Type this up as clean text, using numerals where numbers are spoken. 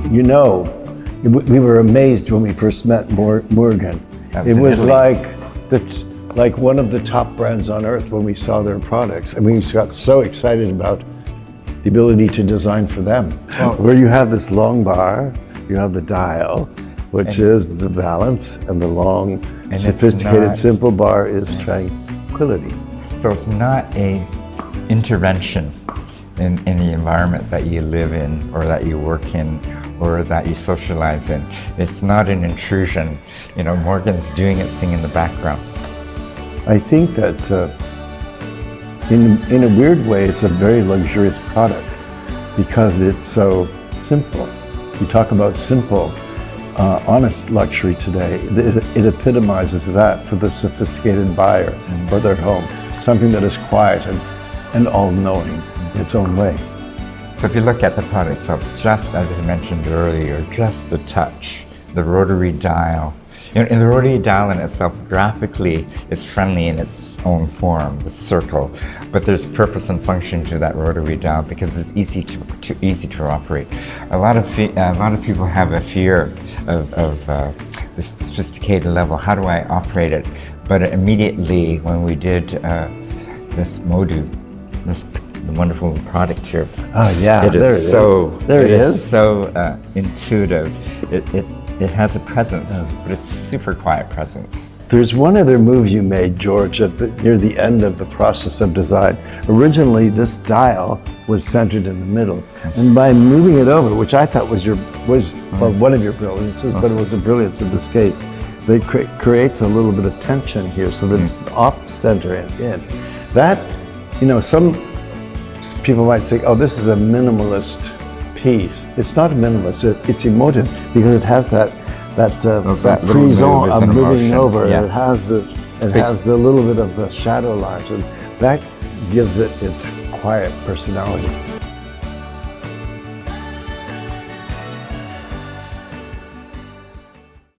you know, we were amazed when we first met Moorgen. It was like one of the top brands on earth when we saw their products. And we got so excited about the ability to design for them. Where you have this long bar, you have the dial, which is the balance, and the long, sophisticated, simple bar is tranquility. So it's not a intervention in the environment that you live in, or that you work in, or that you socialize in. It's not an intrusion. You know, Moorgen's doing its thing in the background. I think that in a weird way, it's a very luxurious product because it's so simple. You talk about simple, honest luxury today. It epitomizes that for the sophisticated buyer for their home. Something that is quiet and all-knowing in its own way. So if you look at the product itself, just as I mentioned earlier, just the touch, the rotary dial. And the rotary dial in itself, graphically, is friendly in its own form, the circle. But there's purpose and function to that rotary dial because it's easy to operate. A lot of people have a fear of the sophisticated level. How do I operate it? But immediately when we did this MODO, this wonderful product here. Oh yeah, it is so intuitive. It has a presence, but it's super quiet presence. There's one other move you made, George, near the end of the process of design. Originally, this dial was centered in the middle, and by moving it over, which I thought was one of your brilliances, but it was a brilliance in this case, it creates a little bit of tension here, so that it's off center and in. That, you know, some people might say, "Oh, this is a minimalist piece." It's not a minimalist. It's emotive because it has that frisson of moving over. Yes. It has the little bit of the shadow lines, and that gives it its quiet personality.